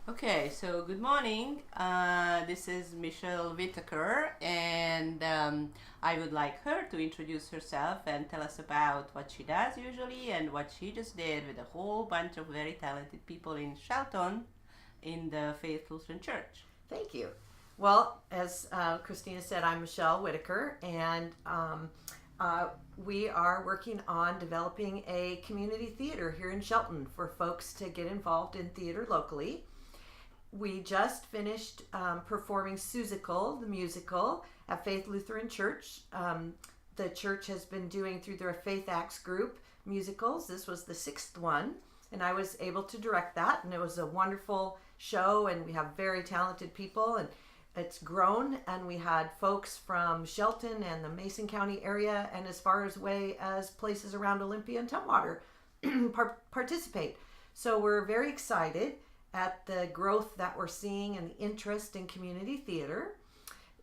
Okay, so good morning. This is Michelle Whittaker, and I would like her to introduce herself and tell us about what she does usually and what she just did with a whole bunch of very talented people in Shelton in the Faith Lutheran Church. Thank you. Well, as Christina said, I'm Michelle Whittaker, and we are working on developing a community theater here in Shelton for folks to get involved in theater locally. We just finished performing Seussical, the musical, at Faith Lutheran Church. The church has been doing, through their Faith Acts group, musicals. This was the sixth one, and I was able to direct that, and it was a wonderful show, and we have very talented people, and it's grown, and we had folks from Shelton and the Mason County area and as far away as places around Olympia and Tumwater participate. So we're very excited at the growth that we're seeing and the interest in community theater.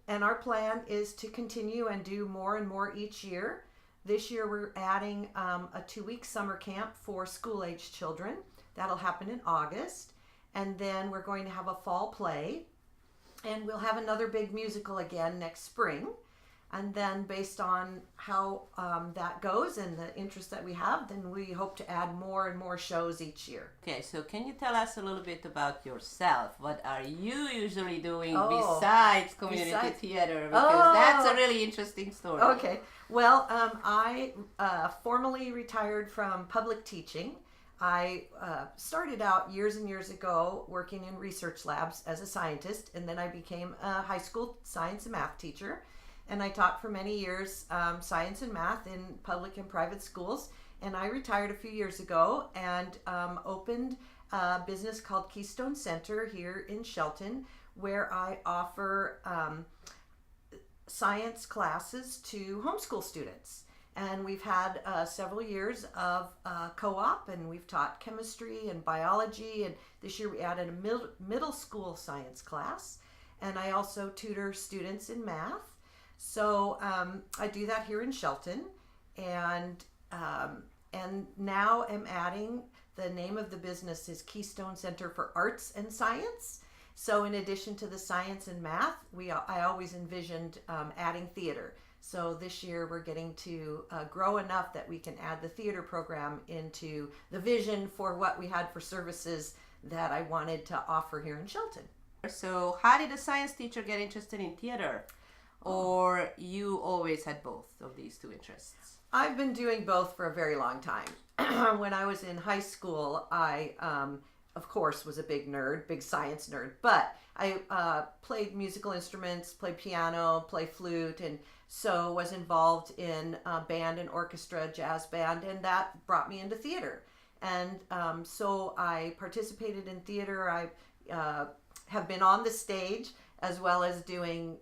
And our plan is to continue and do more and more each year. This year we're adding a 2-week summer camp for school-age children. That'll happen in August. And then we're going to have a fall play. And we'll have another big musical again next spring. And then based on how that goes and the interest that we have, then we hope to add more and more shows each year. Okay, so can you tell us a little bit about yourself? What are you usually doing besides community theater? Because that's a really interesting story. Okay, well, I formally retired from public teaching. I started out years and years ago working in research labs as a scientist, and then I became a high school science and math teacher. And I taught for many years science and math in public and private schools. And I retired a few years ago and opened a business called Keystone Center here in Shelton, where I offer science classes to homeschool students. And we've had several years of co-op, and we've taught chemistry and biology. And this year we added a middle school science class. And I also tutor students in math. So I do that here in Shelton, and now I'm adding, the name of the business is Keystone Center for Arts and Science. So in addition to the science and math, I always envisioned adding theater. So this year we're getting to grow enough that we can add the theater program into the vision for what we had for services that I wanted to offer here in Shelton. So how did a science teacher get interested in theater? Or you always had both of these two interests? I've been doing both for a very long time. When I was in high school, I, of course, was a big science nerd, but I played musical instruments, played piano, played flute, and so was involved in band and orchestra, jazz band, and that brought me into theater. And so I participated in theater. I have been on the stage as well as doing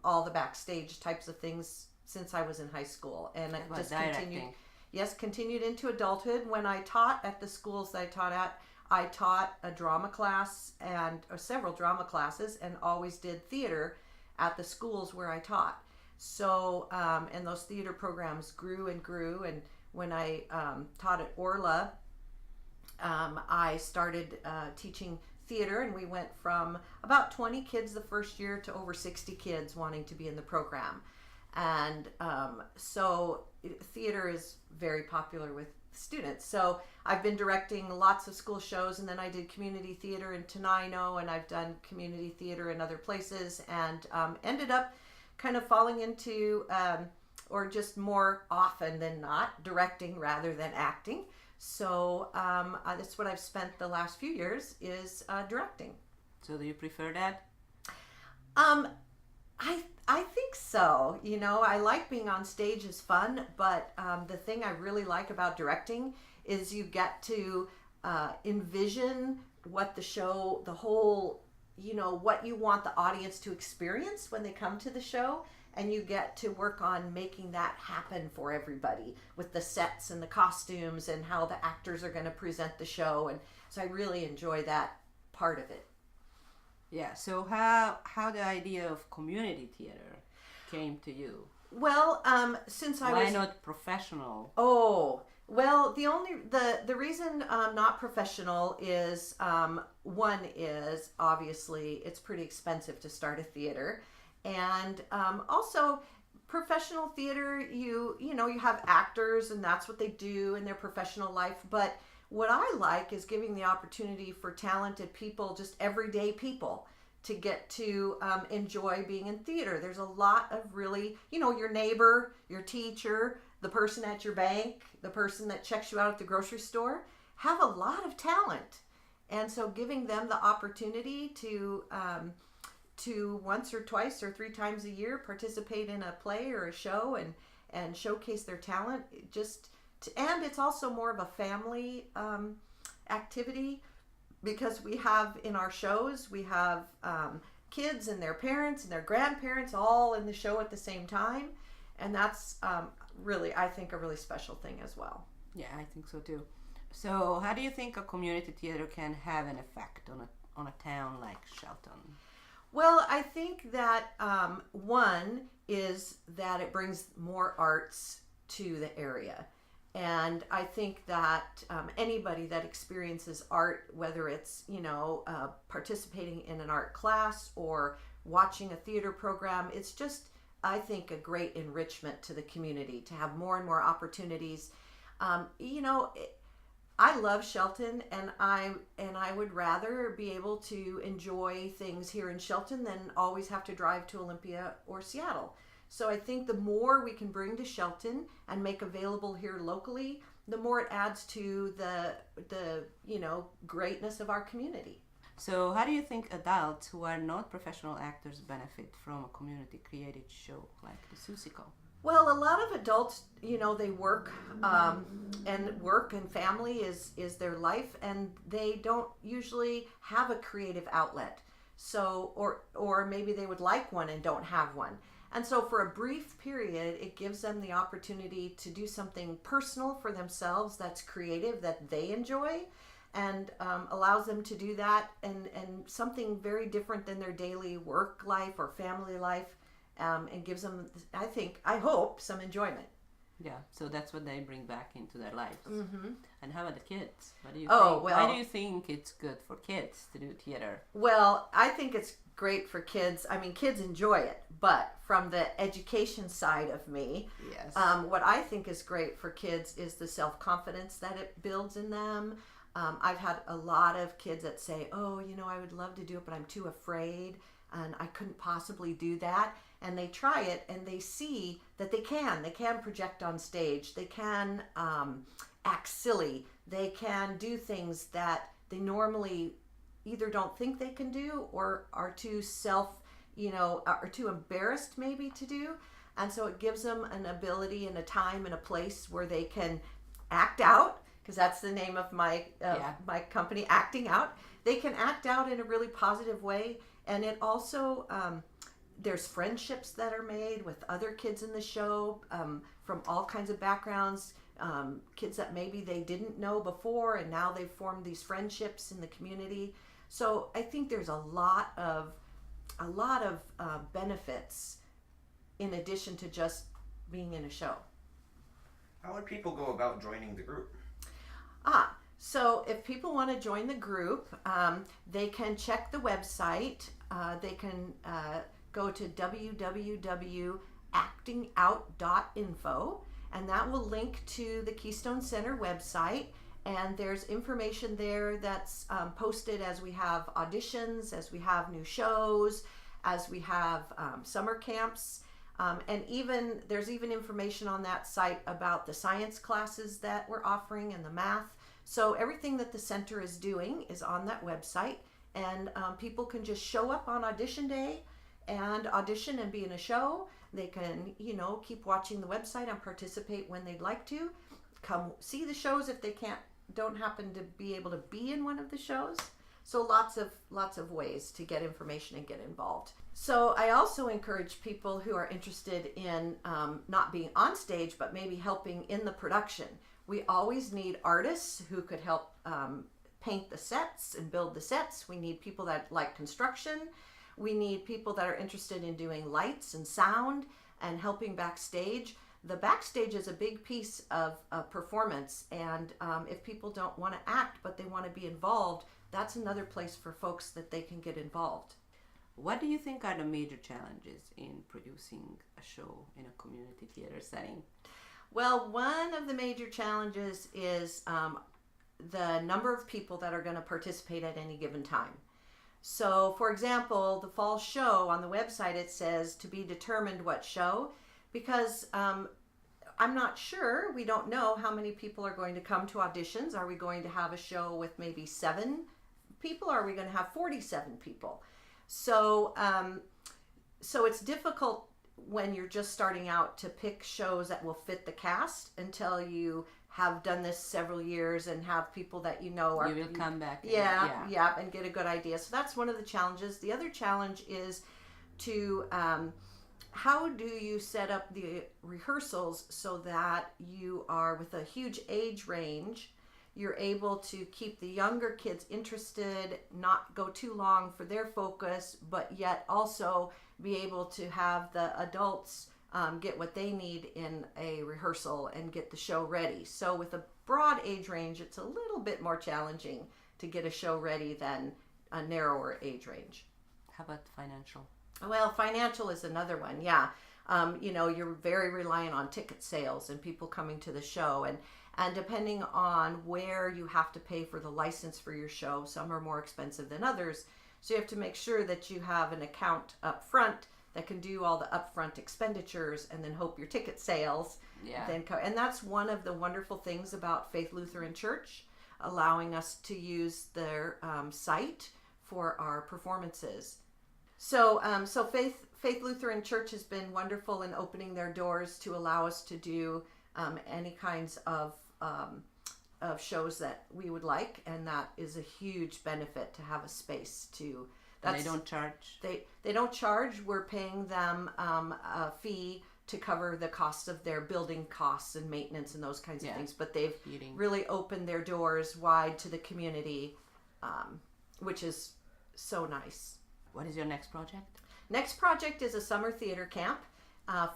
all the backstage types of things since I was in high school. And I just continued into adulthood. When I taught at the schools that I taught at, I taught a drama class or several drama classes, and always did theater at the schools where I taught. So, and those theater programs grew and grew. And when I taught at Orla, I started teaching theater, and we went from about 20 kids the first year to over 60 kids wanting to be in the program. And so theater is very popular with students. So I've been directing lots of school shows, and then I did community theater in Tenino, and I've done community theater in other places, and ended up kind of falling into, or just more often than not, directing rather than acting. So that's what I've spent the last few years, is directing. So do you prefer that? I think so. You know, I like being on stage is fun, but the thing I really like about directing is you get to envision what the show, the whole, what you want the audience to experience when they come to the show. And you get to work on making that happen for everybody with the sets and the costumes and how the actors are going to present the show. And so I really enjoy that part of it. Yeah, so how the idea of community theater came to you? Well, since I was... Why not professional? Oh, Well, the reason not professional is one is obviously it's pretty expensive to start a theater, and also professional theater you have actors and that's what they do in their professional life. But what I like is giving the opportunity for talented people, just everyday people, to get to enjoy being in theater. There's a lot of really, your neighbor, your teacher, the person at your bank, the person that checks you out at the grocery store, have a lot of talent. And so giving them the opportunity to once or twice or three times a year participate in a play or a show and showcase their talent, and it's also more of a family activity, because we have in our shows, we have kids and their parents and their grandparents all in the show at the same time. And that's really, I think, a really special thing as well. Yeah, I think so too. So how do you think a community theater can have an effect on a town like Shelton? Well, I think that one is that it brings more arts to the area. And I think that anybody that experiences art, whether it's, participating in an art class or watching a theater program, it's just, I think, a great enrichment to the community to have more and more opportunities. I love Shelton, and I would rather be able to enjoy things here in Shelton than always have to drive to Olympia or Seattle. So I think the more we can bring to Shelton and make available here locally, the more it adds to the greatness of our community. So how do you think adults who are not professional actors benefit from a community created show like the Susico? Well, a lot of adults, they work, and work and family is their life, and they don't usually have a creative outlet. So, or maybe they would like one and don't have one. And so for a brief period, it gives them the opportunity to do something personal for themselves that's creative, that they enjoy, and allows them to do that and something very different than their daily work life or family life, and gives them, I hope, some enjoyment. Yeah, so that's what they bring back into their lives. Mm-hmm. And how about the kids? What do you Oh, think? well, Why do you think it's good for kids to do theater? Well, I think it's great for kids. I mean, kids enjoy it, but from the education side of me, Yes. what I think is great for kids is the self-confidence that it builds in them. I've had a lot of kids that say, oh, I would love to do it, but I'm too afraid and I couldn't possibly do that. And they try it and they see that they can project on stage. They can act silly. They can do things that they normally either don't think they can do or are too are too embarrassed maybe to do. And so it gives them an ability and a time and a place where they can act out, because that's the name of my company, Acting Out. They can act out in a really positive way. And it also, there's friendships that are made with other kids in the show from all kinds of backgrounds, kids that maybe they didn't know before, and now they've formed these friendships in the community. So I think there's a lot of benefits in addition to just being in a show. How would people go about joining the group? So if people want to join the group, they can check the website. They can go to www.actingout.info, and that will link to the Keystone Center website. And there's information there that's posted as we have auditions, as we have new shows, as we have summer camps. And there's even information on that site about the science classes that we're offering and the math. So everything that the center is doing is on that website, and people can just show up on audition day and audition and be in a show. They can, keep watching the website and participate when they'd like to. Come see the shows if they don't happen to be able to be in one of the shows. So lots of ways to get information and get involved. So I also encourage people who are interested in not being on stage, but maybe helping in the production. We always need artists who could help paint the sets and build the sets. We need people that like construction. We need people that are interested in doing lights and sound and helping backstage. the backstage is a big piece of a performance. And if people don't want to act, but they want to be involved, that's another place for folks that they can get involved. What do you think are the major challenges in producing a show in a community theater setting? Well, one of the major challenges is the number of people that are going to participate at any given time. So, for example, the fall show on the website, it says to be determined what show, because I'm not sure, we don't know how many people are going to come to auditions. Are we going to have a show with maybe 7 people? Or are we going to have 47 people? So, so it's difficult when you're just starting out to pick shows that will fit the cast until you have done this several years and have people that you know are... You will come back. Yeah, and get a good idea. So that's one of the challenges. The other challenge is to... how do you set up the rehearsals so that you are with a huge age range, you're able to keep the younger kids interested, not go too long for their focus, but yet also be able to have the adults get what they need in a rehearsal and get the show ready. So with a broad age range, it's a little bit more challenging to get a show ready than a narrower age range. How about financial? Well, financial is another one, yeah. You know, you're very reliant on ticket sales and people coming to the show. And depending on where you have to pay for the license for your show, some are more expensive than others. So you have to make sure that you have an account up front that can do all the upfront expenditures and then hope your ticket sales. Yeah. And that's one of the wonderful things about Faith Lutheran Church, allowing us to use their site for our performances. So Faith Lutheran Church has been wonderful in opening their doors to allow us to do any kinds of shows that we would like, and that is a huge benefit to have a space to. They don't charge. They don't charge. We're paying them a fee to cover the costs of their building costs and maintenance and those kinds of things. But they've really opened their doors wide to the community, which is so nice. What is your next project? Next project is a summer theater camp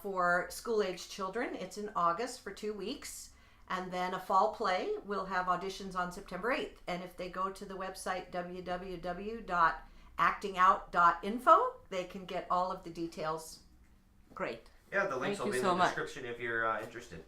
for school-aged children. It's in August for 2 weeks. And then a fall play. We'll have auditions on September 8th. And if they go to the website www.actingout.info, they can get all of the details. Great. Yeah, the links Thank will be you in so the much. description if you're interested.